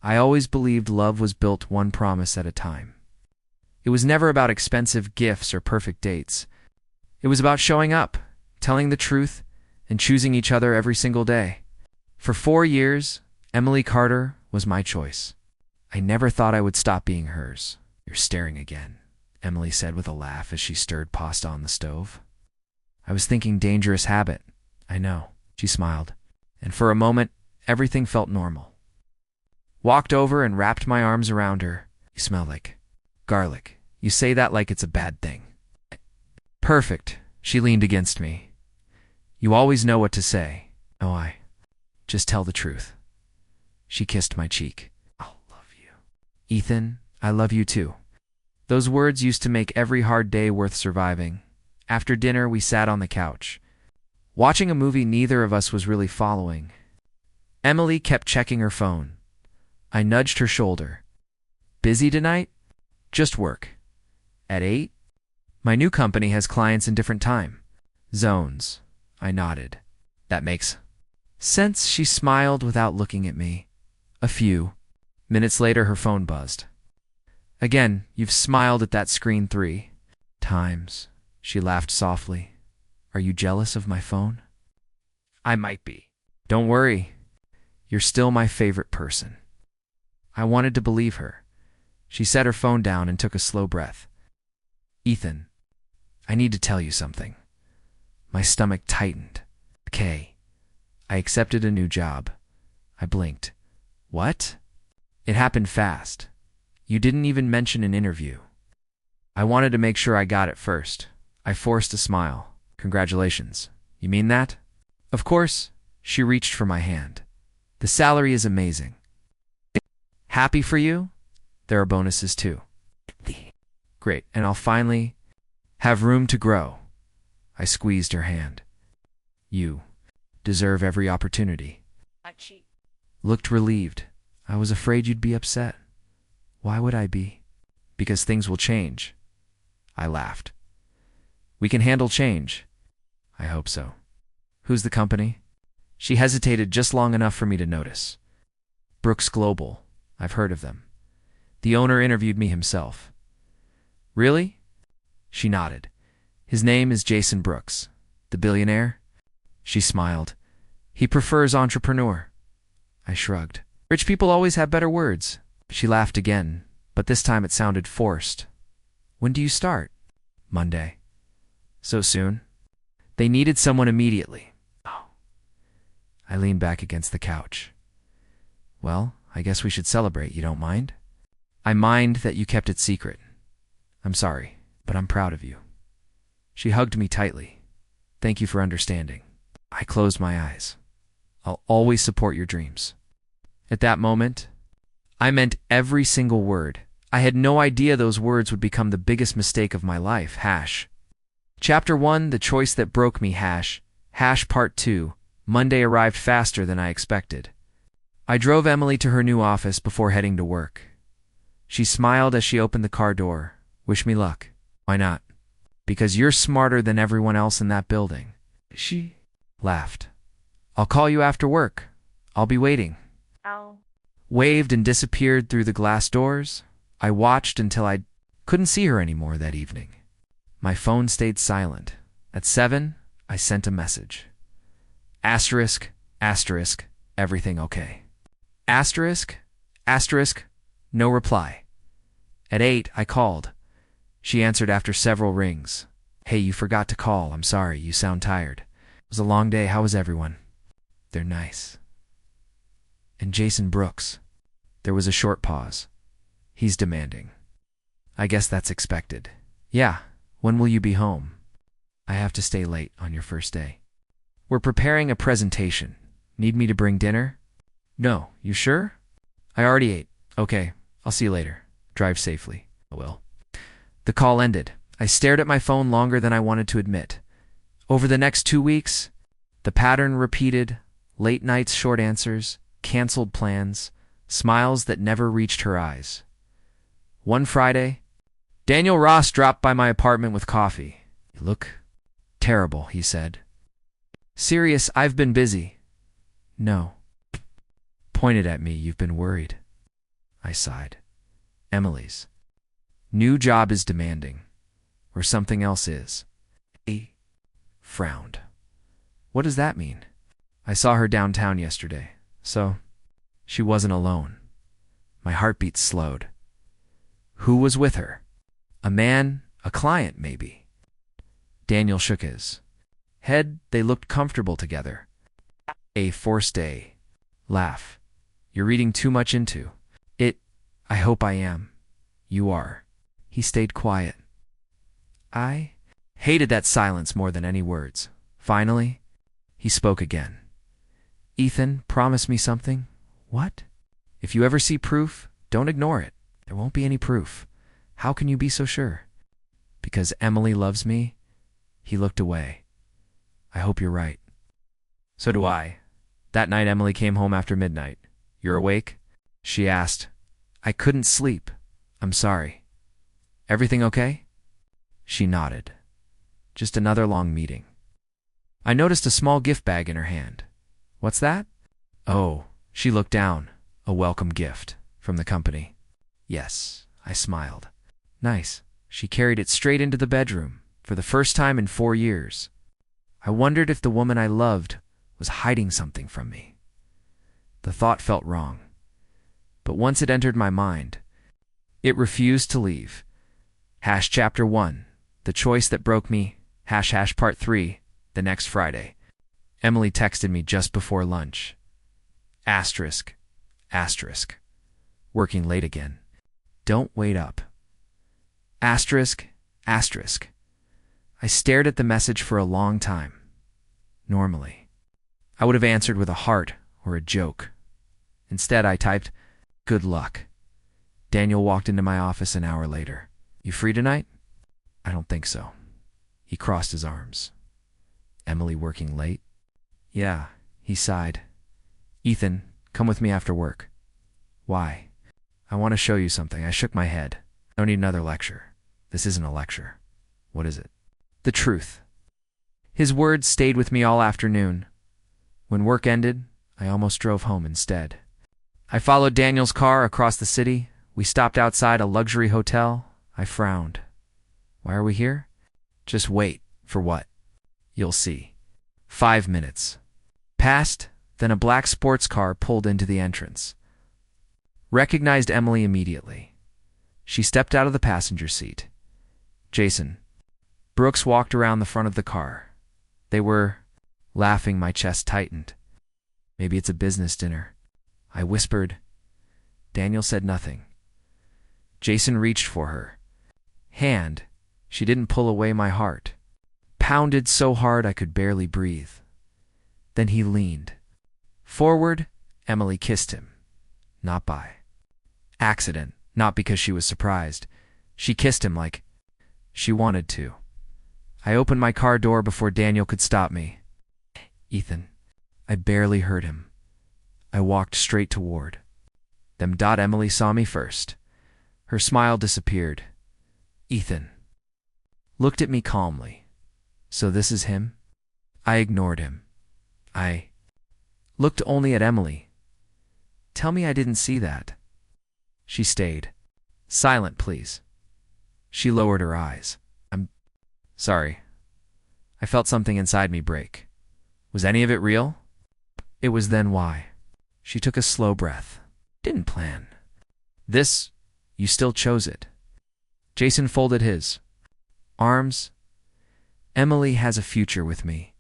I always believed love was built one promise at a time. It was never about expensive gifts or perfect dates. It was about showing up, telling the truth, and choosing each other every single day. For 4 years, Emily Carter was my choice. I never thought I would stop being hers. "You're staring again," Emily said with a laugh as she stirred pasta on the stove. "I was thinking dangerous habit." "I know," she smiled, and for a moment, everything felt normal. Walked over and wrapped my arms around her. "You smell like garlic. You say that like it's a bad thing." "Perfect." She leaned against me. "You always know what to say." "Oh, I just tell the truth." She kissed my cheek. "I love you." "Ethan, I love you too." Those words used to make every hard day worth surviving. After dinner, we sat on the couch, watching a movie neither of us was really following. Emily kept checking her phone. I nudged her shoulder. "Busy tonight?" "Just work." "At 8? My new company has clients in different time zones." I nodded. "That makes sense." She smiled without looking at me. A few minutes later, her phone buzzed. "Again, you've smiled at that screen 3 times." She laughed softly. "Are you jealous of my phone?" "I might be." "Don't worry. You're still my favorite person." I wanted to believe her. She set her phone down and took a slow breath. "Ethan, I need to tell you something." My stomach tightened. "Okay." "I accepted a new job." I blinked. "What?" "It happened fast. You didn't even mention an interview." I wanted to make sure I got it first. I forced a smile. "Congratulations. You mean that?" "Of course." She reached for my hand. "The salary is amazing." "Happy for you?" "There are bonuses too." "Great, and I'll finally have room to grow." I squeezed her hand. "You deserve every opportunity." Looked relieved. "I was afraid you'd be upset." "Why would I be?" "Because things will change." I laughed. "We can handle change." "I hope so." "Who's the company?" She hesitated just long enough for me to notice. "Brooks Global. I've heard of them. The owner interviewed me himself." "Really?" She nodded. "His name is Jason Brooks." "The billionaire?" She smiled. "He prefers entrepreneur." I shrugged. "Rich people always have better words." She laughed again, but this time it sounded forced. "When do you start?" "Monday." "So soon?" "They needed someone immediately." "Oh." I leaned back against the couch. "Well, I guess we should celebrate. You don't mind?" "I mind that you kept it secret." "I'm sorry, but I'm proud of you." She hugged me tightly. "Thank you for understanding." I closed my eyes. "I'll always support your dreams." At that moment, I meant every single word. I had no idea those words would become the biggest mistake of my life. Chapter 1, The Choice That Broke Me. Part 2. Monday arrived faster than I expected. I drove Emily to her new office before heading to work. She smiled as she opened the car door. "Wish me luck." "Why not?" "Because you're smarter than everyone else in that building." She laughed. "I'll call you after work. I'll be waiting." Ow. Waved and disappeared through the glass doors. I watched until I couldn't see her anymore that evening. My phone stayed silent. At 7, I sent a message. Asterisk, asterisk, everything okay. Asterisk, asterisk, no reply. At 8, I called. She answered after several rings. "Hey, you forgot to call. I'm sorry. You sound tired. It was a long day. How was everyone?" "They're nice." "And Jason Brooks?" There was a short pause. "He's demanding." "I guess that's expected." "Yeah. When will you be home?" "I have to stay late on your first day." "We're preparing a presentation. Need me to bring dinner?" "No. You sure?" "I already ate." "Okay. I'll see you later. Drive safely." "I will." The call ended. I stared at my phone longer than I wanted to admit. Over the next 2 weeks, the pattern repeated: late nights, short answers, canceled plans, smiles that never reached her eyes. One Friday, Daniel Ross dropped by my apartment with coffee. "You look terrible," he said. "Serious, I've been busy." "No." Pointed at me. "You've been worried." I sighed. Emily's new job is demanding, or something else is. I frowned. What does that mean? I saw her downtown yesterday, so she wasn't alone. My heartbeat slowed. Who was with her? A man, a client, maybe. Daniel shook his head. They looked comfortable together. A forced laugh. You're reading too much into it. I hope I am. You are. He stayed quiet. I hated that silence more than any words. Finally, he spoke again. Ethan, promise me something. What? If you ever see proof, don't ignore it. There won't be any proof. How can you be so sure? Because Emily loves me? He looked away. I hope you're right. So do I. That night Emily came home after midnight. You're awake? She asked. I couldn't sleep. I'm sorry. Everything okay? She nodded. Just another long meeting. I noticed a small gift bag in her hand. What's that? Oh, she looked down. A welcome gift from the company. Yes, I smiled. Nice. She carried it straight into the bedroom for the first time in 4 years. I wondered if the woman I loved was hiding something from me. The thought felt wrong. But once it entered my mind, it refused to leave. Chapter 1, The Choice That Broke Me. Part 3, the next Friday. Emily texted me just before lunch. Asterisk. Working late again. Don't wait up. Asterisk. I stared at the message for a long time. Normally, I would have answered with a heart or a joke. Instead, I typed, good luck. Daniel walked into my office an hour later. You free tonight? I don't think so. He crossed his arms. Emily working late? Yeah, he sighed. Ethan, come with me after work. Why? I want to show you something. I shook my head. I don't need another lecture. This isn't a lecture. What is it? The truth. His words stayed with me all afternoon. When work ended, I almost drove home instead. I followed Daniel's car across the city. We stopped outside a luxury hotel. I frowned. Why are we here? Just wait. For what? You'll see. 5 minutes passed, then a black sports car pulled into the entrance. Recognized Emily immediately. She stepped out of the passenger seat. Jason. Brooks walked around the front of the car. They were laughing. My chest tightened. Maybe it's a business dinner. I whispered. Daniel said nothing. Jason reached for her hand. She didn't pull away. My heart pounded so hard I could barely breathe. Then he leaned forward. Emily kissed him. Not by accident, not because she was surprised. She kissed him like she wanted to. I opened my car door before Daniel could stop me. Ethan. I barely heard him. I walked straight toward them. Emily saw me first. Her smile disappeared. Ethan looked at me calmly. So this is him? I ignored him. I looked only at Emily. Tell me I didn't see that. She stayed. Silent, please. She lowered her eyes. I'm sorry. I felt something inside me break. Was any of it real? It was then why. She took a slow breath. Didn't plan. This, you still chose it. Jason folded his arms. Emily has a future with me.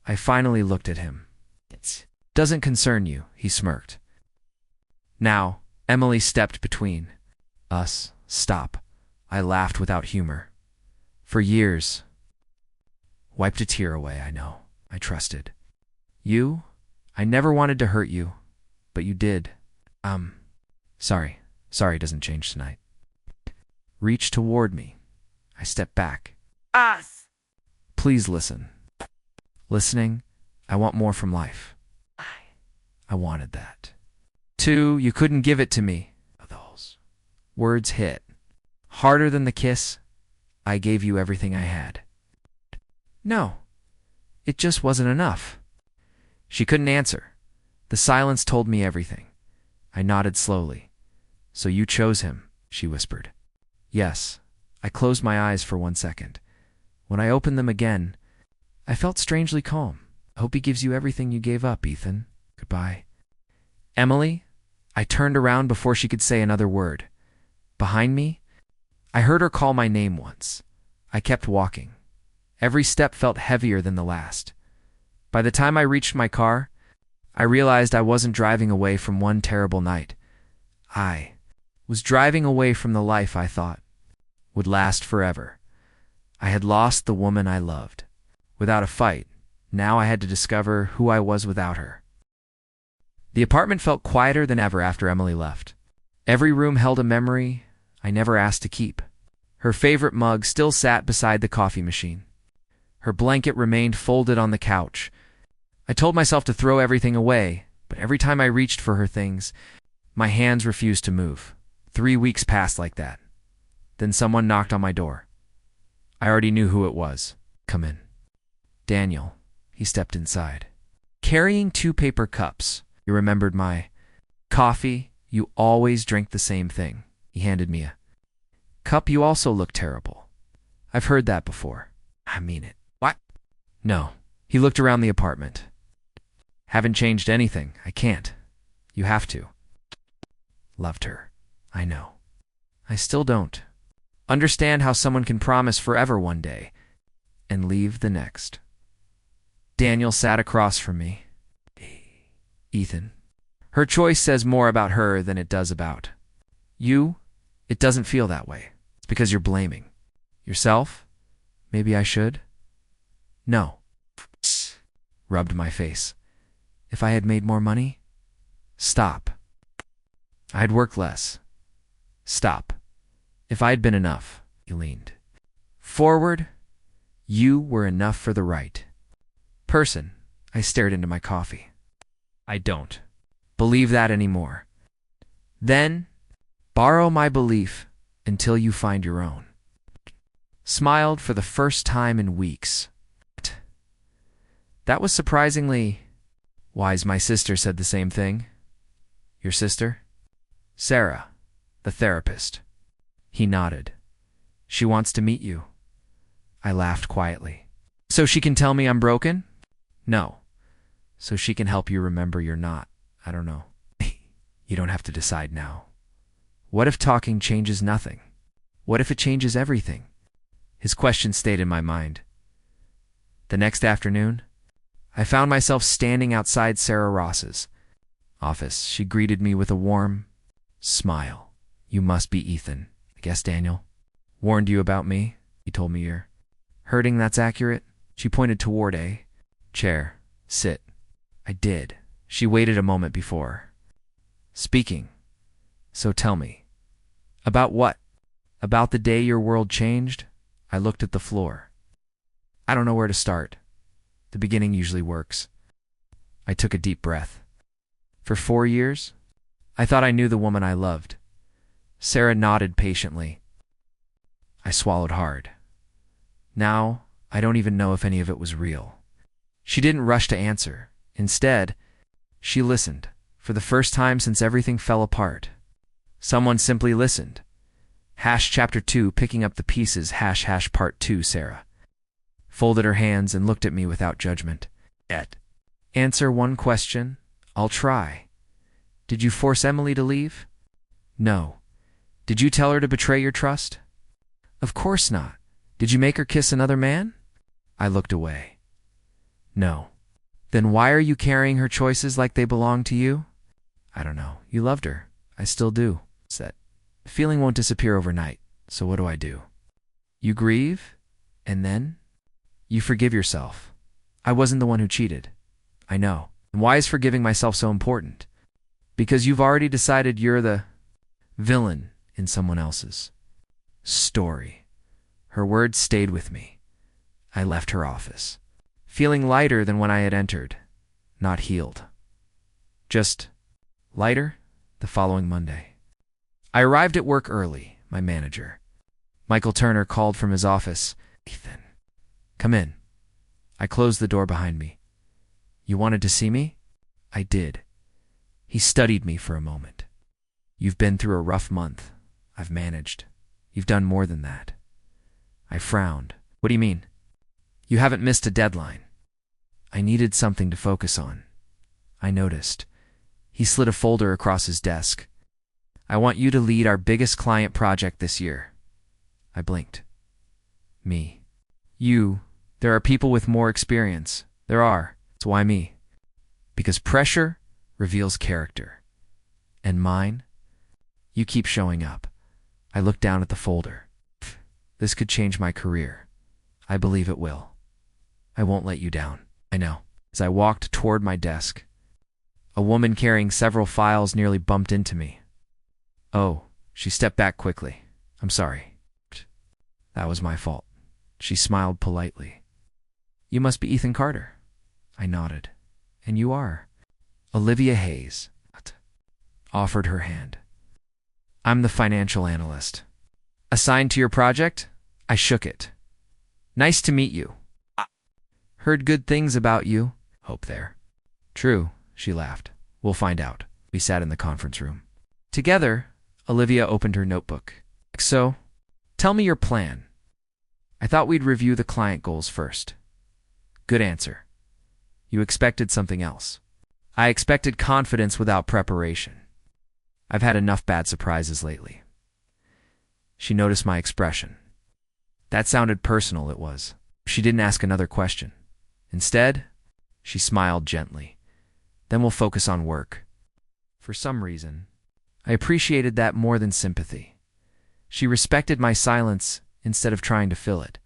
I finally looked at him. It doesn't concern you, he smirked. Now, Emily stepped between us. Stop. I laughed without humor. For years. Wiped a tear away, I know. I trusted. You? I never wanted to hurt you, but you did. Sorry. Sorry doesn't change tonight. Reach toward me. I stepped back. Us! Please listen. Listening, I want more from life. I wanted that. 2, you couldn't give it to me. Those words hit harder than the kiss. I gave you everything I had. No, it just wasn't enough. She couldn't answer. The silence told me everything. I nodded slowly. So you chose him, she whispered. Yes. I closed my eyes for 1 second. When I opened them again, I felt strangely calm. I hope he gives you everything you gave up, Ethan. Goodbye. Emily? I turned around before she could say another word. Behind me, I heard her call my name once. I kept walking. Every step felt heavier than the last. By the time I reached my car, I realized I wasn't driving away from one terrible night. I was driving away from the life I thought would last forever. I had lost the woman I loved. Without a fight, now I had to discover who I was without her. The apartment felt quieter than ever after Emily left. Every room held a memory I never asked to keep. Her favorite mug still sat beside the coffee machine. Her blanket remained folded on the couch. I told myself to throw everything away, but every time I reached for her things, my hands refused to move. 3 weeks passed like that. Then someone knocked on my door. I already knew who it was. Come in. Daniel. He stepped inside. Carrying 2 paper cups. He remembered my coffee. You always drink the same thing. He handed me a cup. You also look terrible. I've heard that before. I mean it. What? No. He looked around the apartment. Haven't changed anything. I can't. You have to. Loved her. I know. I still don't understand how someone can promise forever one day and leave the next. Daniel sat across from me. Ethan. Her choice says more about her than it does about you. It doesn't feel that way. It's because you're blaming yourself. Maybe I should. No. Rubbed my face. If I had made more money? Stop. I'd work less. Stop. If I'd been enough. He leaned forward. You were enough for the right person. I stared into my coffee. I don't believe that anymore. Then, borrow my belief until you find your own. Smiled for the first time in weeks. That was surprisingly wise. My sister said the same thing. Your sister? Sarah, the therapist. He nodded. She wants to meet you. I laughed quietly. So she can tell me I'm broken? No. So she can help you remember you're not. I don't know. You don't have to decide now. What if talking changes nothing? What if it changes everything? His question stayed in my mind. The next afternoon, I found myself standing outside Sarah Ross's office. She greeted me with a warm smile. You must be Ethan. I guess Daniel warned you about me. He told me you're hurting. That's accurate. She pointed toward a chair. Sit. I did. She waited a moment before speaking. So tell me. About what? About the day your world changed? I looked at the floor. I don't know where to start. The beginning usually works. I took a deep breath. For 4 years, I thought I knew the woman I loved. Sarah nodded patiently. I swallowed hard. Now, I don't even know if any of it was real. She didn't rush to answer. Instead, she listened. For the first time since everything fell apart. Someone simply listened. Chapter 2, picking up the pieces, part 2, Sarah folded her hands and looked at me without judgment. Answer one question. I'll try. Did you force Emily to leave? No. Did you tell her to betray your trust? Of course not. Did you make her kiss another man? I looked away. No. Then why are you carrying her choices like they belong to you? I don't know. You loved her. I still do. Said. The feeling won't disappear overnight, so what do I do? You grieve, and then? You forgive yourself. I wasn't the one who cheated. I know. And why is forgiving myself so important? Because you've already decided you're the villain in someone else's story. Her words stayed with me. I left her office, feeling lighter than when I had entered, not healed. Just lighter. The following Monday, I arrived at work early. My manager, Michael Turner, called from his office. Ethan, come in. I closed the door behind me. You wanted to see me? I did. He studied me for a moment. You've been through a rough month. I've managed. You've done more than that. I frowned. What do you mean? You haven't missed a deadline. I needed something to focus on. I noticed. He slid a folder across his desk. I want you to lead our biggest client project this year. I blinked. Me. You. There are people with more experience. There are. So why me? Because pressure reveals character. And mine? You keep showing up. I looked down at the folder. This could change my career. I believe it will. I won't let you down. I know. As I walked toward my desk, a woman carrying several files nearly bumped into me. Oh, she stepped back quickly. I'm sorry. That was my fault. She smiled politely. You must be Ethan Carter. I nodded. And you are? Olivia Hayes offered her hand. I'm the financial analyst. Assigned to your project? I shook it. Nice to meet you. Heard good things about you. Hope there. True, she laughed. We'll find out. We sat in the conference room. Together, Olivia opened her notebook. So, tell me your plan. I thought we'd review the client goals first. Good answer. You expected something else. I expected confidence without preparation. I've had enough bad surprises lately. She noticed my expression. That sounded personal, it was. She didn't ask another question. Instead, she smiled gently. Then we'll focus on work. For some reason, I appreciated that more than sympathy. She respected my silence instead of trying to fill it.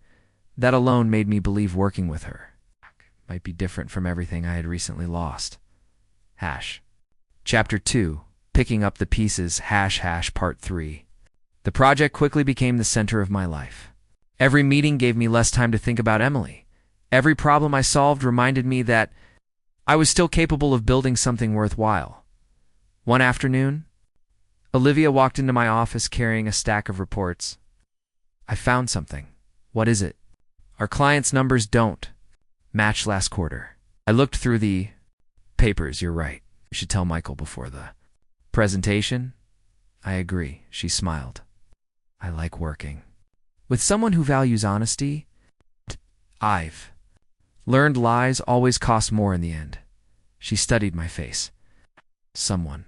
That alone made me believe working with her might be different from everything I had recently lost. Chapter 2, Picking Up the Pieces, Part 3. The project quickly became the center of my life. Every meeting gave me less time to think about Emily. Every problem I solved reminded me that I was still capable of building something worthwhile. One afternoon, Olivia walked into my office carrying a stack of reports. I found something. What is it? Our clients' numbers don't match last quarter. I looked through the papers. You're right. You should tell Michael before the presentation. I agree. She smiled. I like working with someone who values honesty. I've learned lies always cost more in the end. She studied my face. Someone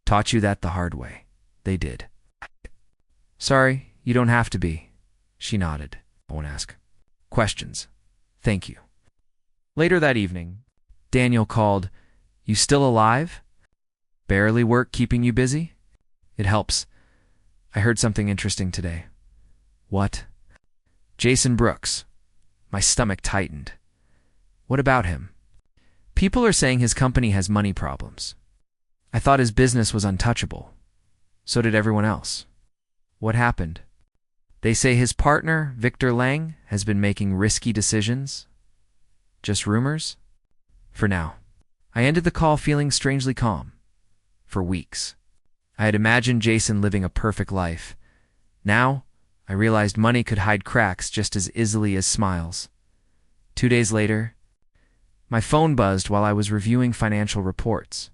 taught you that the hard way. They did. Sorry, you don't have to be. She nodded. I won't ask questions. Thank you. Later that evening, Daniel called. You still alive? Barely work keeping you busy? It helps. I heard something interesting today. What? Jason Brooks. My stomach tightened. What about him? People are saying his company has money problems. I thought his business was untouchable. So did everyone else. What happened? They say his partner, Victor Lang, has been making risky decisions. Just rumors? For now. I ended the call feeling strangely calm. For weeks, I had imagined Jason living a perfect life. Now, I realized money could hide cracks just as easily as smiles. 2 days later, my phone buzzed while I was reviewing financial reports.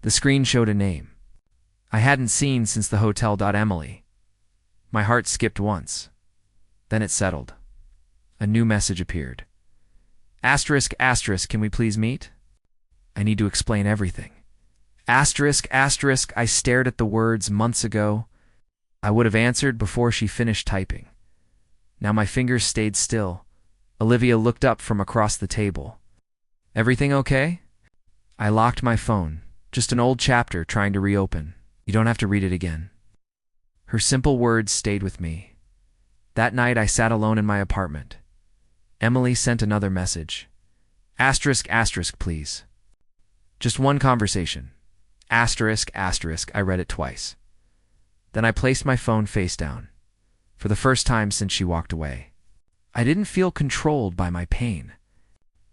The screen showed a name I hadn't seen since the hotel. My heart skipped once. Then it settled. A new message appeared. Asterisk, asterisk, can we please meet? I need to explain everything. Asterisk, asterisk, I stared at the words months ago. I would have answered before she finished typing. Now my fingers stayed still. Olivia looked up from across the table. Everything okay? I locked my phone. Just an old chapter trying to reopen. You don't have to read it again. Her simple words stayed with me. That night I sat alone in my apartment. Emily sent another message. Asterisk, asterisk, please. Just one conversation. Asterisk, asterisk, I read it twice. Then I placed my phone face down. For the first time since she walked away. I didn't feel controlled by my pain.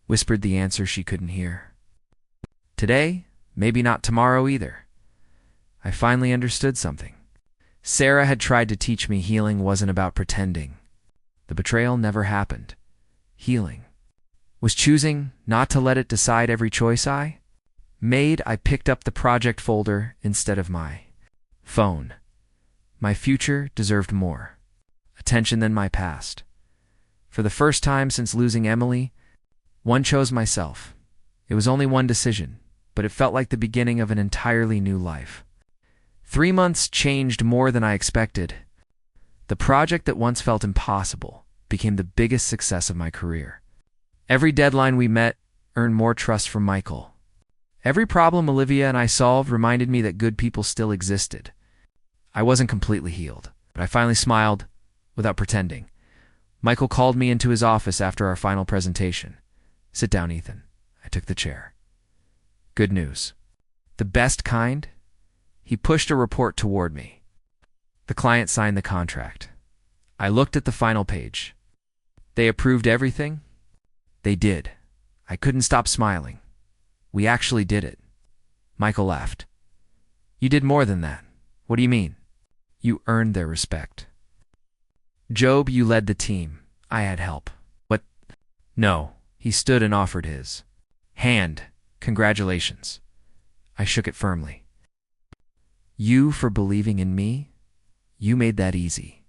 Whispered the answer she couldn't hear. Today, maybe not tomorrow either. I finally understood something. Sarah had tried to teach me healing wasn't about pretending. The betrayal never happened. Healing was choosing not to let it decide every choice I made. I picked up the project folder instead of my Phone. My future deserved more attention than my past. For the first time since losing Emily, one chose myself. It was only one decision, but it felt like the beginning of an entirely new life. 3 months changed more than I expected. The project that once felt impossible became the biggest success of my career. Every deadline we met earned more trust from Michael. Every problem Olivia and I solved reminded me that good people still existed. I wasn't completely healed, but I finally smiled without pretending. Michael called me into his office after our final presentation. "Sit down, Ethan." I took the chair. "Good news." "The best kind?" He pushed a report toward me. The client signed the contract. I looked at the final page. "They approved everything?" "They did." I couldn't stop smiling. "We actually did it." Michael laughed. "You did more than that." "What do you mean?" "You earned their respect." "Job, you led the team. I had help." "What?" "No." He stood and offered his hand. "Congratulations." I shook it firmly. "You for believing in me? You made that easy."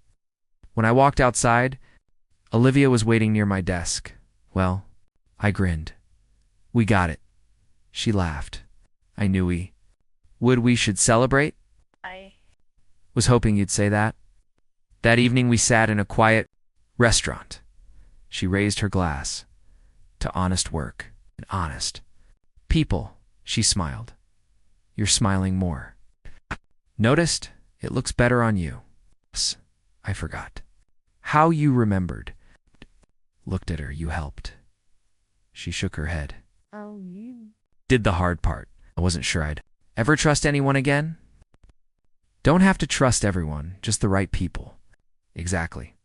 When I walked outside, Olivia was waiting near my desk. "Well," I grinned. "We got it." She laughed. I knew we should celebrate? I was hoping you'd say that. That evening we sat in a quiet restaurant. She raised her glass. "To honest work and honest people," she smiled. "You're smiling more." "Noticed? It looks better on you." I forgot. "How you remembered." Looked at her. "You helped." She shook her head. "Oh, you did the hard part." I wasn't sure I'd ever trust anyone again. "Don't have to trust everyone, just the right people." "Exactly."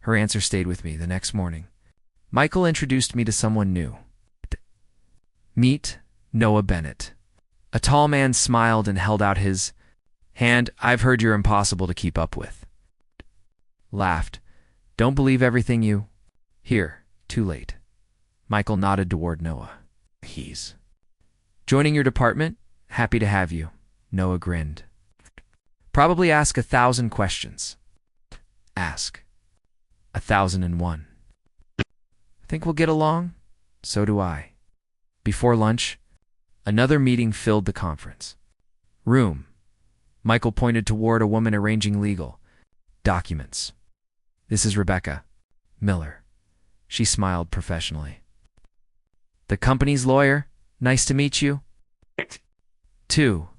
Her answer stayed with me the next morning. Michael introduced me to someone new. Meet Noah Bennett. A tall man smiled and held out his hand. "I've heard you're impossible to keep up with." Laughed. "Don't believe everything you hear. Too late." Michael nodded toward Noah. "He's joining your department? Happy to have you." Noah grinned. "Probably ask 1,000 questions." "Ask 1,001. "Think we'll get along?" "So do I." Before lunch, another meeting filled the conference room. Michael pointed toward a woman arranging legal documents. "This is Rebecca Miller." She smiled professionally. "The company's lawyer? Nice to meet you." "Two."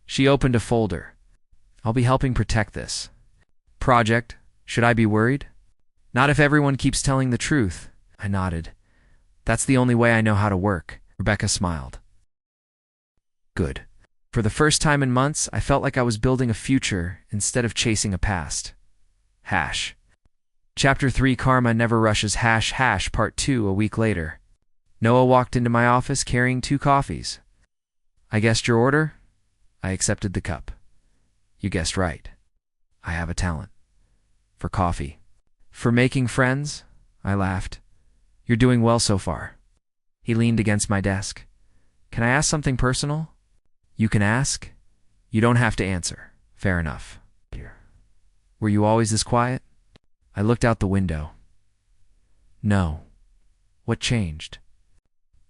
She opened a folder. "I'll be helping protect this project. Should I be worried?" "Not if everyone keeps telling the truth." I nodded. "That's the only way I know how to work." Rebecca smiled. "Good." For the first time in months, I felt like I was building a future instead of chasing a past. Hash. Chapter 3, Karma Never Rushes. Part 2. A week later. Noah walked into my office carrying 2 coffees. "I guessed your order?" I accepted the cup. "You guessed right. I have a talent. For coffee." "For making friends?" I laughed. "You're doing well so far." He leaned against my desk. "Can I ask something personal?" "You can ask. You don't have to answer." "Fair enough." "Were you always this quiet?" I looked out the window. "No." "What changed?"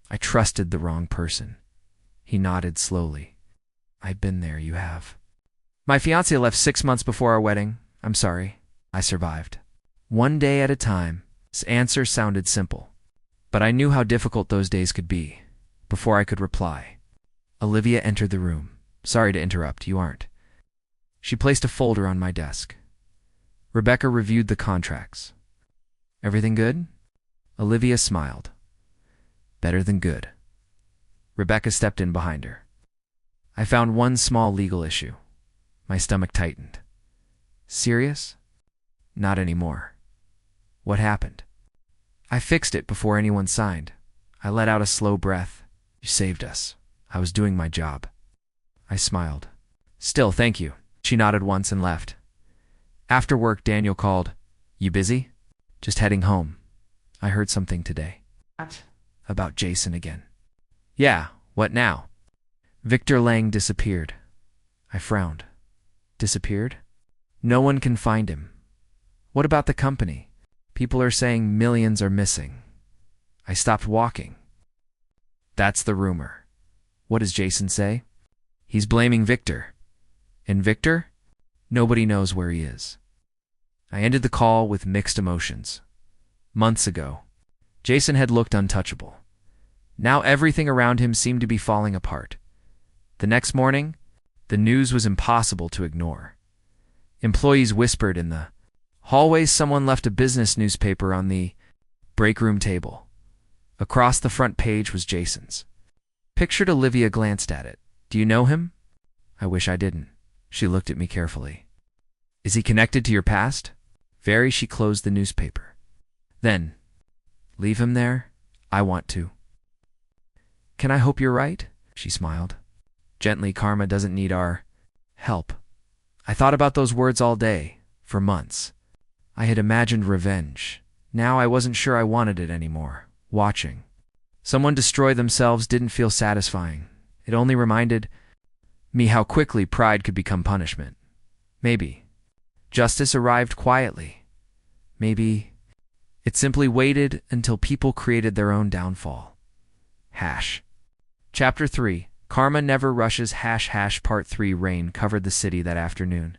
"I trusted the wrong person." He nodded slowly. "I've been there, you have." "My fiancé left 6 months before our wedding. I'm sorry." I survived. One day at a time. His answer sounded simple, but I knew how difficult those days could be. Before I could reply, Olivia entered the room. "Sorry to interrupt, you aren't." She placed a folder on my desk. Rebecca reviewed the contracts. "Everything good?" Olivia smiled. "Better than good." Rebecca stepped in behind her. I found one small legal issue. My stomach tightened. "Serious?" "Not anymore." "What happened?" "I fixed it before anyone signed." I let out a slow breath. "You saved us." I was doing my job. I smiled. "Still, thank you." She nodded once and left. After work, Daniel called. "You busy?" "Just heading home. I heard something today." "What?" "About Jason again." "Yeah, what now?" "Victor Lang disappeared." I frowned. Disappeared? No one can find him. What about the company? People are saying millions are missing. I stopped walking. That's the rumor. What does Jason say? He's blaming Victor. And Victor? Nobody knows where he is. I ended the call with mixed emotions. Months ago, Jason had looked untouchable. Now everything around him seemed to be falling apart. The next morning, the news was impossible to ignore. Employees whispered in the hallways someone left a business newspaper on the break room table. Across the front page was Jason's. Pictured Olivia glanced at it. Do you know him? I wish I didn't. She looked at me carefully. Is he connected to your past? Very. She closed the newspaper. Then, leave him there. I want to. Can I hope you're right? She smiled. Gently, karma doesn't need our help. I thought about those words all day, for months. I had imagined revenge. Now I wasn't sure I wanted it anymore. Watching someone destroy themselves didn't feel satisfying. It only reminded me how quickly pride could become punishment. Maybe justice arrived quietly. Maybe it simply waited until people created their own downfall. Chapter 3. Karma Never Rushes ## Part 3. Rain covered the city that afternoon.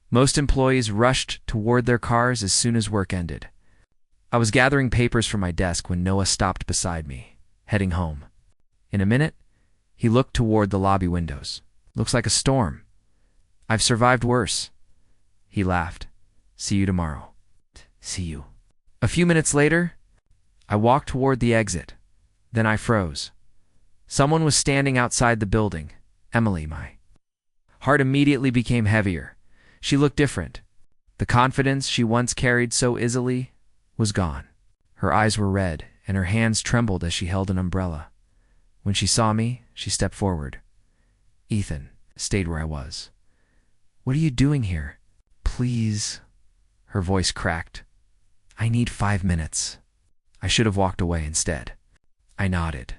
Most employees rushed toward their cars as soon as work ended. I was gathering papers from my desk when Noah stopped beside me, heading home. In a minute, he looked toward the lobby windows. Looks like a storm. I've survived worse. He laughed. See you tomorrow. See you. A few minutes later, I walked toward the exit. Then I froze. Someone was standing outside the building. Emily. My heart immediately became heavier. She looked different. The confidence she once carried so easily was gone. Her eyes were red, and her hands trembled as she held an umbrella. When she saw me, she stepped forward. Ethan. Stayed where I was. What are you doing here? Please. Her voice cracked. I need 5 minutes. I should have walked away instead. I nodded.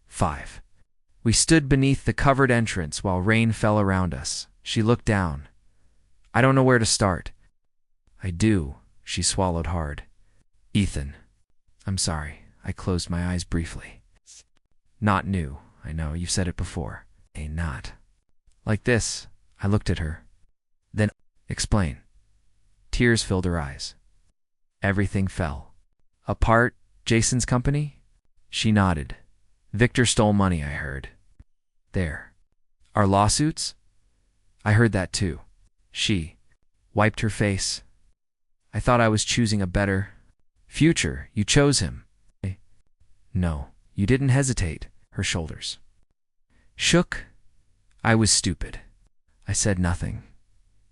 5. We stood beneath the covered entrance while rain fell around us. She looked down. I don't know where to start. I do. She swallowed hard. Ethan. I'm sorry. I closed my eyes briefly. Not new. I know, you've said it before. Not. Like this. I looked at her. Then, explain. Tears filled her eyes. Everything fell apart. Jason's company? She nodded. Victor stole money, I heard. There. Our lawsuits? I heard that too. She wiped her face. I thought I was choosing a better future. You chose him. No, you didn't hesitate. Her shoulders shook. I was stupid. I said nothing.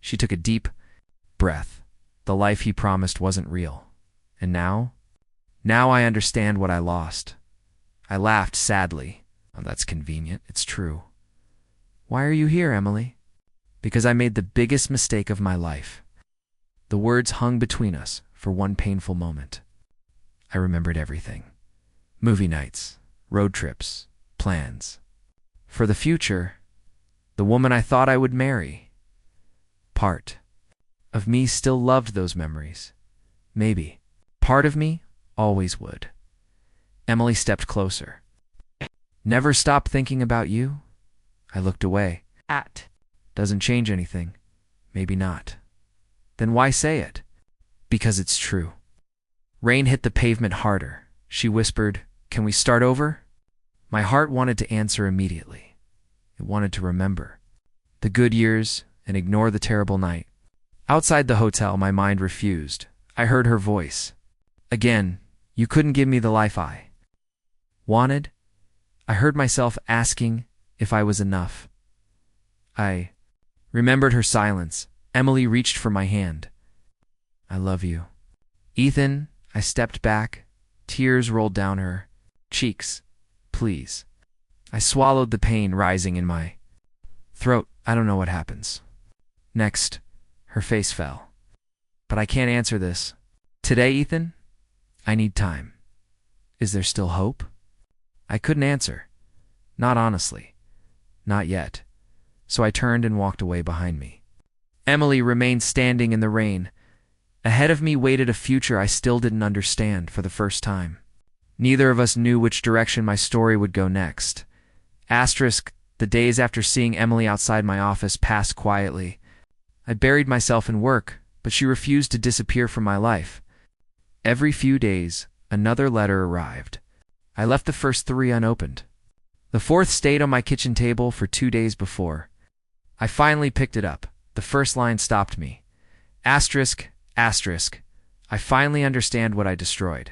She took a deep breath. The life he promised wasn't real. And now? Now I understand what I lost. I laughed sadly. Oh, that's convenient. It's true. Why are you here, Emily? Because I made the biggest mistake of my life. The words hung between us for one painful moment. I remembered everything. Movie nights, road trips, plans. For the future, the woman I thought I would marry. Part of me still loved those memories. Maybe. Part of me always would. Emily stepped closer. Never stop thinking about you? I looked away. Doesn't change anything. Maybe not. Then why say it? Because it's true. Rain hit the pavement harder. She whispered, Can we start over? My heart wanted to answer immediately. It wanted to remember the good years and ignore the terrible night. Outside the hotel, my mind refused. I heard her voice. Again, you couldn't give me the life I wanted. I heard myself asking if I was enough. I remembered her silence. Emily reached for my hand. I love you. Ethan. I stepped back. Tears rolled down her cheeks. Please. I swallowed the pain rising in my throat. I don't know what happens next. Her face fell. But I can't answer this today, Ethan. I need time. Is there still hope? I couldn't answer. Not honestly. Not yet. So I turned and walked away behind me. Emily remained standing in the rain. Ahead of me waited a future I still didn't understand for the first time. Neither of us knew which direction my story would go next. Asterisk, the days after seeing Emily outside my office passed quietly. I buried myself in work, but she refused to disappear from my life. Every few days, another letter arrived. I left the first 3 unopened. The 4th stayed on my kitchen table for 2 days before. I finally picked it up. The first line stopped me. Asterisk, asterisk. I finally understand what I destroyed.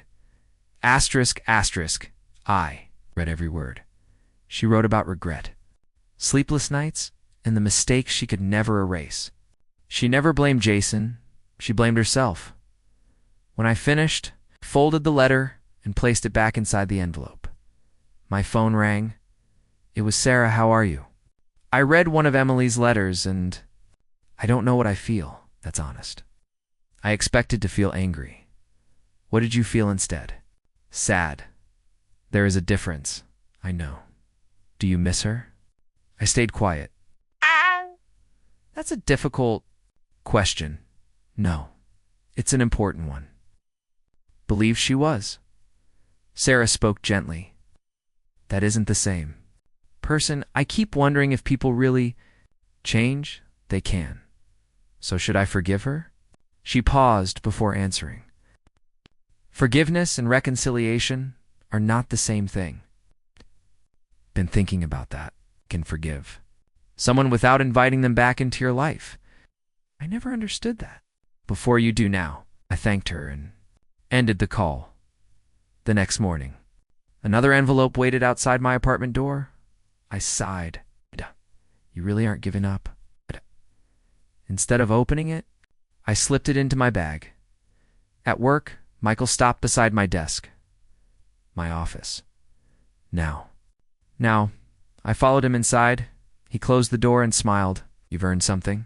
Asterisk, asterisk. I read every word. She wrote about regret, sleepless nights, and the mistakes she could never erase. She never blamed Jason. She blamed herself. When I finished, I folded the letter and placed it back inside the envelope. My phone rang. It was Sarah. How are you? I read one of Emily's letters and I don't know what I feel, that's honest. I expected to feel angry. What did you feel instead? Sad. There is a difference, I know. Do you miss her? I stayed quiet. That's a difficult question. No, it's an important one. Believe she was. Sarah spoke gently. That isn't the same. Person, I keep wondering if people really change. They can. So should I forgive her? She paused before answering. Forgiveness and reconciliation are not the same thing. Been thinking about that. Can forgive someone without inviting them back into your life. I never understood that. Before you do now, I thanked her and ended the call. The next morning, another envelope waited outside my apartment door. I sighed. You really aren't giving up? Instead of opening it, I slipped it into my bag. At work, Michael stopped beside my desk. My office. Now, I followed him inside. He closed the door and smiled. You've earned something.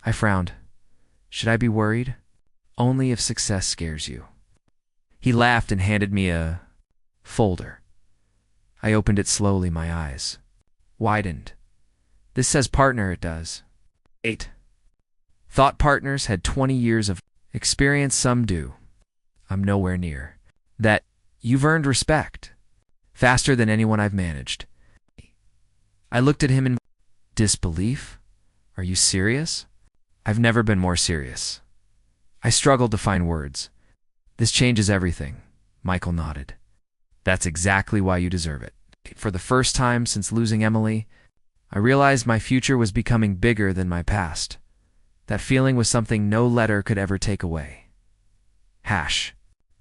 I frowned. Should I be worried? Only if success scares you. He laughed and handed me a folder. I opened it slowly, my eyes widened. This says partner, it does. 8. Thought partners had 20 years of experience, some do. I'm nowhere near. That you've earned respect. Faster than anyone I've managed. I looked at him in disbelief. Are you serious? I've never been more serious. I struggled to find words. This changes everything. Michael nodded. That's exactly why you deserve it. For the first time since losing Emily, I realized my future was becoming bigger than my past. That feeling was something no letter could ever take away.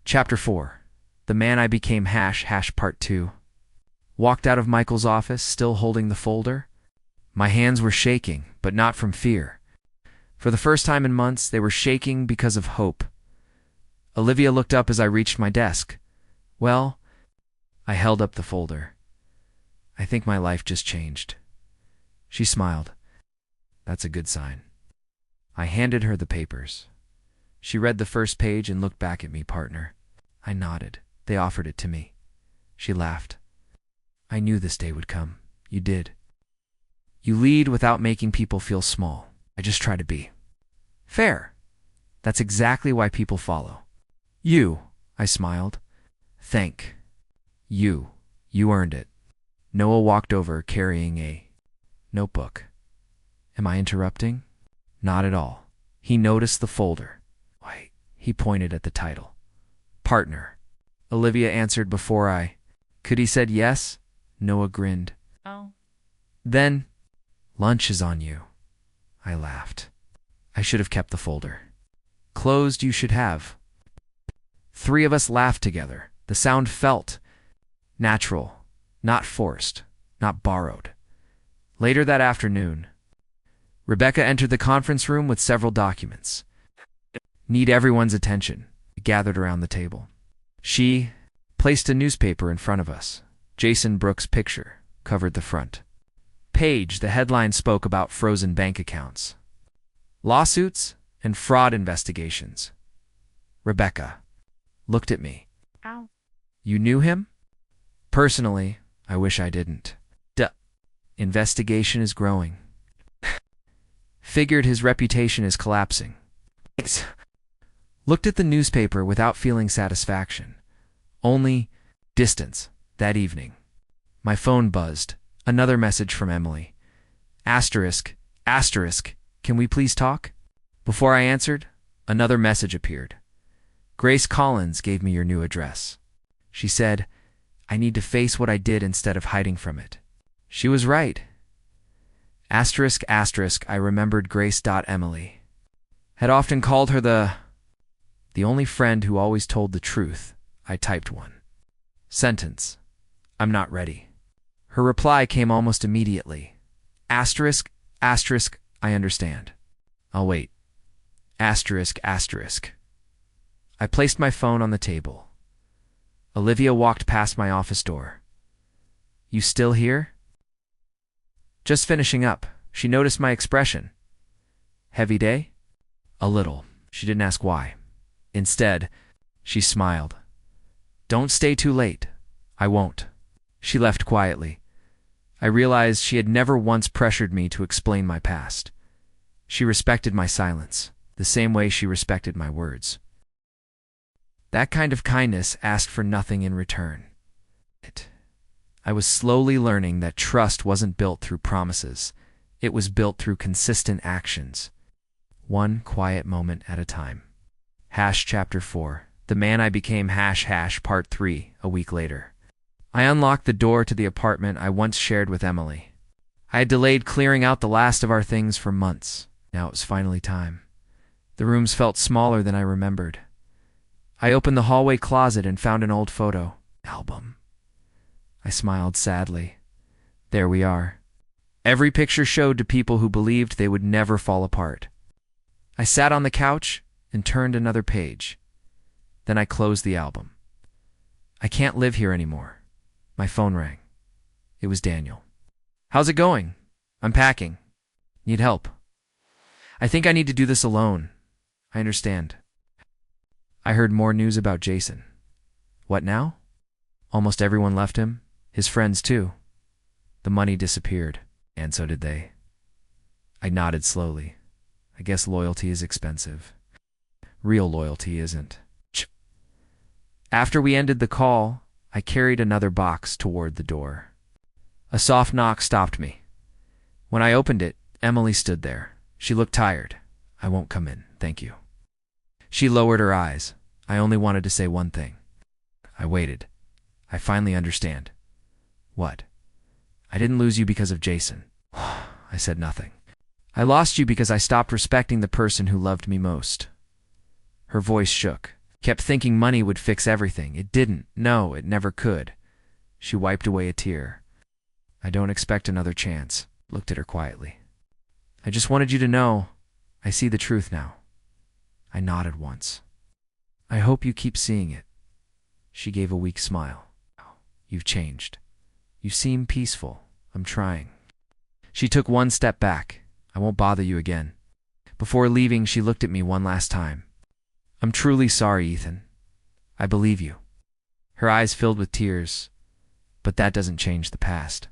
Chapter 4. The Man I Became Part 2. Walked out of Michael's office, still holding the folder. My hands were shaking, but not from fear. For the first time in months, they were shaking because of hope. Olivia looked up as I reached my desk. Well, I held up the folder. I think my life just changed. She smiled. That's a good sign. I handed her the papers. She read the first page and looked back at me, partner. I nodded. They offered it to me. She laughed. I knew this day would come. You did. You lead without making people feel small. I just try to be fair. That's exactly why people follow. You, I smiled. Thank you. You earned it. Noah walked over carrying a notebook. Am I interrupting? Not at all. He noticed the folder. Why, he pointed at the title. Partner. Olivia answered before I could. He said yes. Noah grinned. Oh. Then, lunch is on you. I laughed. I should have kept the folder. Closed, you should have. 3 of us laughed together. The sound felt natural, not forced, not borrowed. Later that afternoon, Rebecca entered the conference room with several documents. Need everyone's attention. We gathered around the table. She placed a newspaper in front of us. Jason Brooks' picture covered the front page. The headline spoke about frozen bank accounts, lawsuits, and fraud investigations. Rebecca looked at me. Ow. You knew him? Personally, I wish I didn't. Investigation is growing. Figured his reputation is collapsing. Looked at the newspaper without feeling satisfaction. Only distance that evening. My phone buzzed. Another message from Emily. Asterisk, asterisk, can we please talk? Before I answered, another message appeared. Grace Collins gave me your new address. She said, I need to face what I did instead of hiding from it. She was right. Asterisk, asterisk, I remembered Grace.Emily. Had often called her the only friend who always told the truth. I typed one. Sentence. I'm not ready. Her reply came almost immediately. Asterisk, asterisk, I understand. I'll wait. Asterisk, asterisk. I placed my phone on the table. Olivia walked past my office door. You still here? Just finishing up. She noticed my expression. Heavy day? A little. She didn't ask why. Instead, she smiled. Don't stay too late. I won't. She left quietly. I realized she had never once pressured me to explain my past. She respected my silence, the same way she respected my words. That kind of kindness asked for nothing in return. I was slowly learning that trust wasn't built through promises. It was built through consistent actions. One quiet moment at a time. Chapter 4. The Man I Became Part 3, a week later. I unlocked the door to the apartment I once shared with Emily. I had delayed clearing out the last of our things for months. Now it was finally time. The rooms felt smaller than I remembered. I opened the hallway closet and found an old photo album. I smiled sadly. There we are. Every picture showed to people who believed they would never fall apart. I sat on the couch and turned another page. Then I closed the album. I can't live here anymore. My phone rang. It was Daniel. How's it going? I'm packing. Need help? I think I need to do this alone. I understand. I heard more news about Jason. What now? Almost everyone left him. His friends too. The money disappeared, and so did they. I nodded slowly. I guess loyalty is expensive. Real loyalty isn't. After we ended the call, I carried another box toward the door. A soft knock stopped me. When I opened it, Emily stood there. She looked tired. I won't come in, thank you. She lowered her eyes. I only wanted to say one thing. I waited. I finally understand. What? I didn't lose you because of Jason. I said nothing. I lost you because I stopped respecting the person who loved me most. Her voice shook. Kept thinking money would fix everything. It didn't. No, it never could. She wiped away a tear. I don't expect another chance. Looked at her quietly. I just wanted you to know. I see the truth now. I nodded once. I hope you keep seeing it. She gave a weak smile. You've changed. You seem peaceful. I'm trying. She took one step back. I won't bother you again. Before leaving, she looked at me one last time. I'm truly sorry, Ethan. I believe you. Her eyes filled with tears, but that doesn't change the past.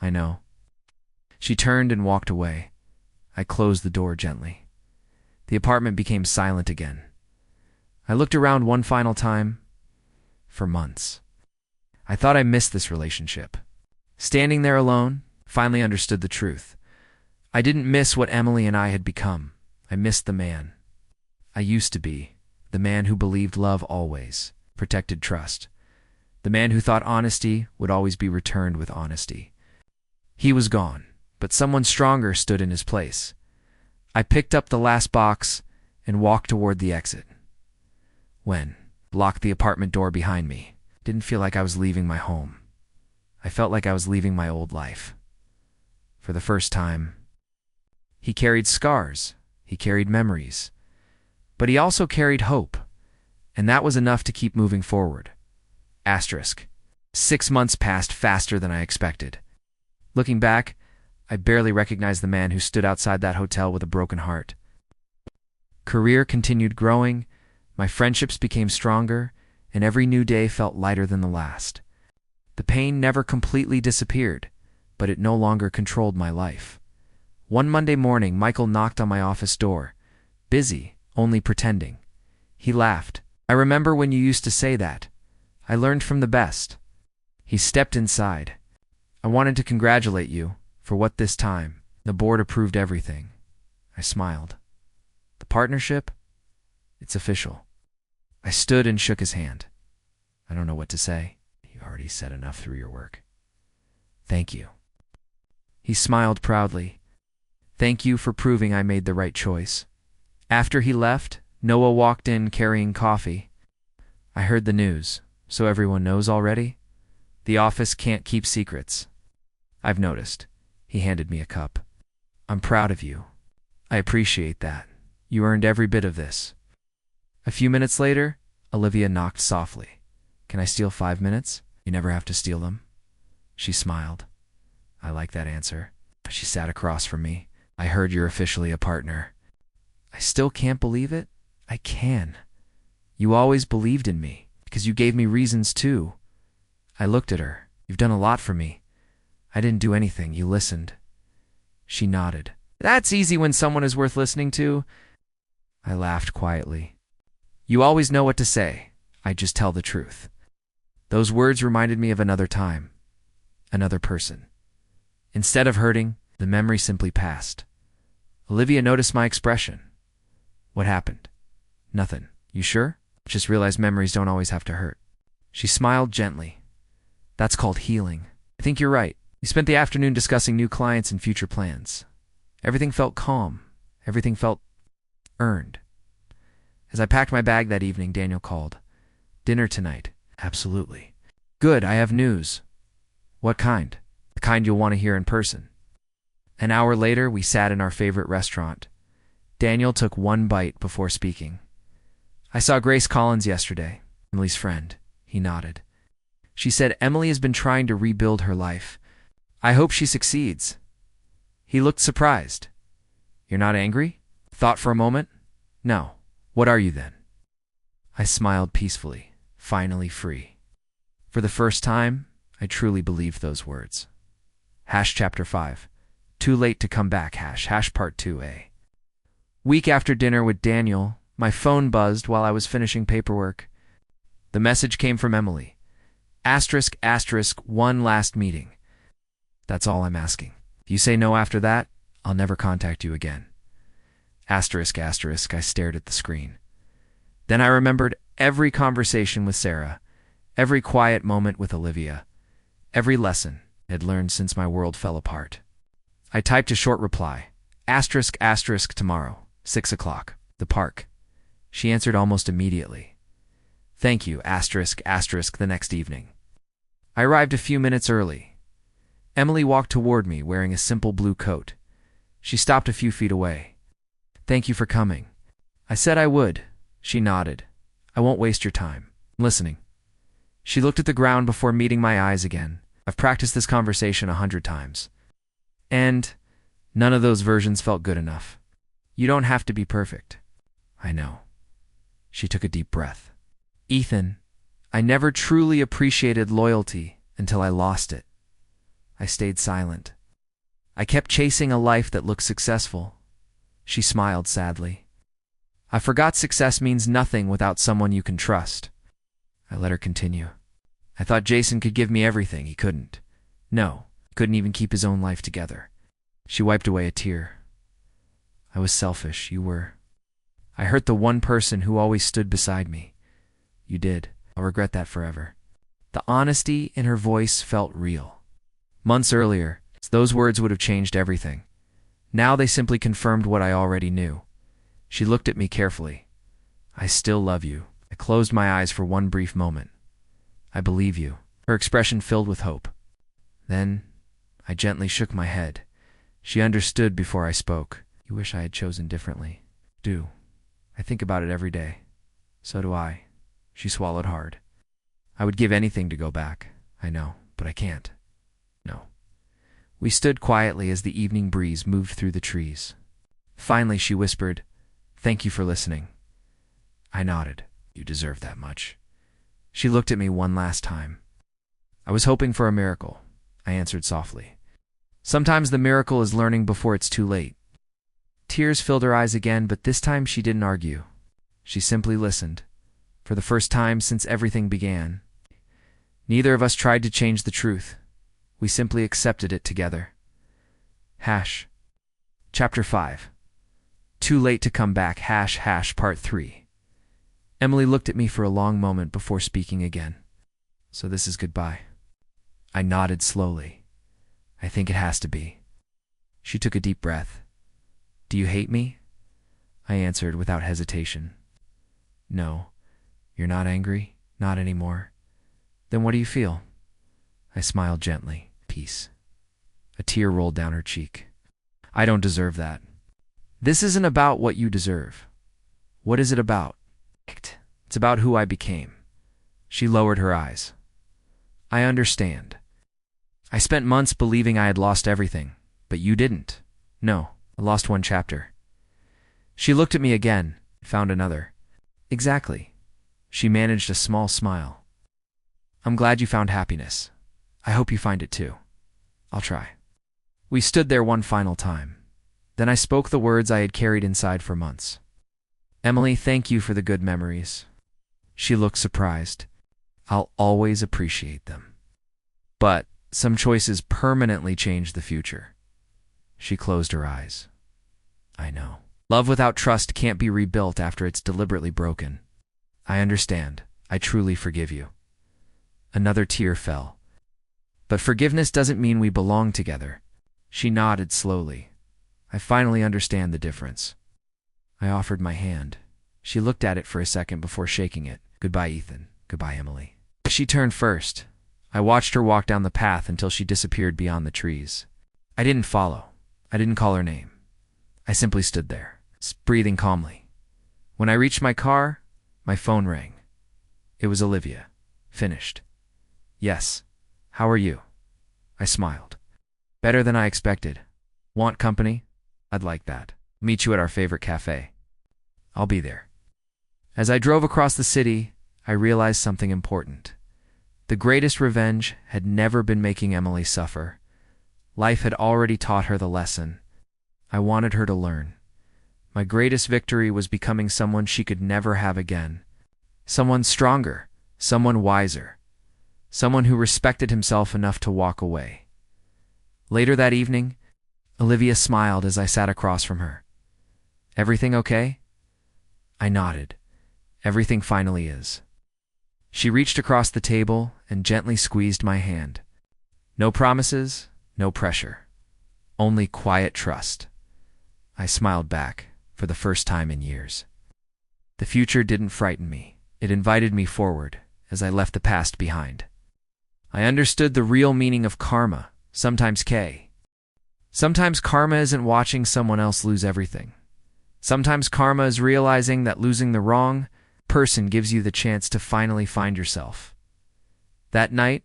I know. She turned and walked away. I closed the door gently. The apartment became silent again. I looked around one final time. For months. I thought I missed this relationship. Standing there alone, finally understood the truth. I didn't miss what Emily and I had become. I missed the man I used to be, the man who believed love always protected trust, the man who thought honesty would always be returned with honesty. He was gone, but someone stronger stood in his place. I picked up the last box and walked toward the exit. Locked the apartment door behind me. Didn't feel like I was leaving my home. I felt like I was leaving my old life. For the first time. He carried scars. He carried memories. But he also carried hope. And that was enough to keep moving forward. 6 months passed faster than I expected. Looking back, I barely recognized the man who stood outside that hotel with a broken heart. Career continued growing, my friendships became stronger, and every new day felt lighter than the last. The pain never completely disappeared, but it no longer controlled my life. One Monday morning, Michael knocked on my office door. Busy, only pretending. He laughed. "I remember when you used to say that. I learned from the best." He stepped inside. "I wanted to congratulate you for what this time. The board approved everything." I smiled. "The partnership? It's official." I stood and shook his hand. "I don't know what to say. You already said enough through your work." "Thank you." He smiled proudly. "Thank you for proving I made the right choice." After he left, Noah walked in carrying coffee. "I heard the news, so everyone knows already? The office can't keep secrets." "I've noticed." He handed me a cup. "I'm proud of you. I appreciate that. You earned every bit of this." A few minutes later, Olivia knocked softly. "Can I steal 5 minutes? You never have to steal them." She smiled. I like that answer. She sat across from me. "I heard you're officially a partner." "I still can't believe it." "I can. You always believed in me, because you gave me reasons too." I looked at her. "You've done a lot for me." "I didn't do anything. You listened." She nodded. "That's easy when someone is worth listening to." I laughed quietly. "You always know what to say. I just tell the truth." Those words reminded me of another time, another person. Instead of hurting, the memory simply passed. Olivia noticed my expression. "What happened?" "Nothing." "You sure?" "Just realized memories don't always have to hurt." She smiled gently. "That's called healing." "I think you're right." We spent the afternoon discussing new clients and future plans. Everything felt calm. Everything felt earned. As I packed my bag that evening, Daniel called. "Dinner tonight." "Absolutely." "Good, I have news." "What kind?" "The kind you'll want to hear in person." An hour later, we sat in our favorite restaurant. Daniel took one bite before speaking. "I saw Grace Collins yesterday, Emily's friend." He nodded. "She said Emily has been trying to rebuild her life. I hope she succeeds." He looked surprised. "You're not angry?" Thought for a moment. "No. What are you then?" I smiled peacefully, finally free. For the first time, I truly believed those words. Chapter 5. Too late to come back. Part 2a. Week after dinner with Daniel, my phone buzzed while I was finishing paperwork. The message came from Emily. ***, one last meeting. That's all I'm asking. If you say no after that, I'll never contact you again. ***, I stared at the screen. Then I remembered every conversation with Sarah, every quiet moment with Olivia, every lesson I had learned since my world fell apart. I typed a short reply. ***, tomorrow, 6 o'clock, the park. She answered almost immediately. Thank you, ***, the next evening. I arrived a few minutes early. Emily walked toward me wearing a simple blue coat. She stopped a few feet away. Thank you for coming. I said I would. She nodded. I won't waste your time. I'm listening. She looked at the ground before meeting my eyes again. I've practiced this conversation 100 times. And none of those versions felt good enough. You don't have to be perfect. I know. She took a deep breath. Ethan, I never truly appreciated loyalty until I lost it. I stayed silent. I kept chasing a life that looked successful. She smiled sadly. I forgot success means nothing without someone you can trust. I let her continue. I thought Jason could give me everything. He couldn't. No, he couldn't even keep his own life together. She wiped away a tear. I was selfish. You were. I hurt the one person who always stood beside me. You did. I'll regret that forever. The honesty in her voice felt real. Months earlier, those words would have changed everything. Now they simply confirmed what I already knew. She looked at me carefully. I still love you. I closed my eyes for one brief moment. I believe you. Her expression filled with hope. Then, I gently shook my head. She understood before I spoke. You wish I had chosen differently. Do. I think about it every day. So do I. She swallowed hard. I would give anything to go back. I know, but I can't. No. We stood quietly as the evening breeze moved through the trees. Finally, she whispered, Thank you for listening. I nodded. You deserve that much. She looked at me one last time. I was hoping for a miracle. I answered softly. Sometimes the miracle is learning before it's too late. Tears filled her eyes again, but this time she didn't argue. She simply listened. For the first time since everything began. Neither of us tried to change the truth. We simply accepted it together. Chapter 5. Too late to come back. Part 3. Emily looked at me for a long moment before speaking again. So this is goodbye. I nodded slowly. I think it has to be. She took a deep breath. Do you hate me? I answered without hesitation. No. You're not angry? Not anymore. Then what do you feel? I smiled gently. Peace. A tear rolled down her cheek. I don't deserve that. This isn't about what you deserve. What is it about? It's about who I became. She lowered her eyes. I understand. I spent months believing I had lost everything, but you didn't. No, I lost one chapter. She looked at me again, found another. Exactly. She managed a small smile. I'm glad you found happiness. I hope you find it too. I'll try. We stood there one final time. Then I spoke the words I had carried inside for months. Emily, thank you for the good memories. She looked surprised. I'll always appreciate them. But some choices permanently change the future. She closed her eyes. I know. Love without trust can't be rebuilt after it's deliberately broken. I understand. I truly forgive you. Another tear fell. But forgiveness doesn't mean we belong together. She nodded slowly. I finally understand the difference. I offered my hand. She looked at it for a second before shaking it. Goodbye, Ethan. Goodbye, Emily. She turned first. I watched her walk down the path until she disappeared beyond the trees. I didn't follow. I didn't call her name. I simply stood there, breathing calmly. When I reached my car, my phone rang. It was Olivia. Finished. Yes. How are you? I smiled. Better than I expected. Want company? I'd like that. Meet you at our favorite cafe. I'll be there. As I drove across the city, I realized something important. The greatest revenge had never been making Emily suffer. Life had already taught her the lesson. I wanted her to learn. My greatest victory was becoming someone she could never have again. Someone stronger, someone wiser, someone who respected himself enough to walk away. Later that evening, Olivia smiled as I sat across from her. Everything okay? I nodded. Everything finally is. She reached across the table and gently squeezed my hand. No promises, no pressure. Only quiet trust. I smiled back, for the first time in years. The future didn't frighten me. It invited me forward, as I left the past behind. I understood the real meaning of karma, sometimes Sometimes karma isn't watching someone else lose everything. Sometimes karma is realizing that losing the wrong person gives you the chance to finally find yourself. That night,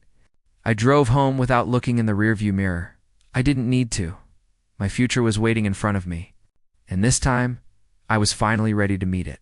I drove home without looking in the rearview mirror. I didn't need to. My future was waiting in front of me, and this time, I was finally ready to meet it.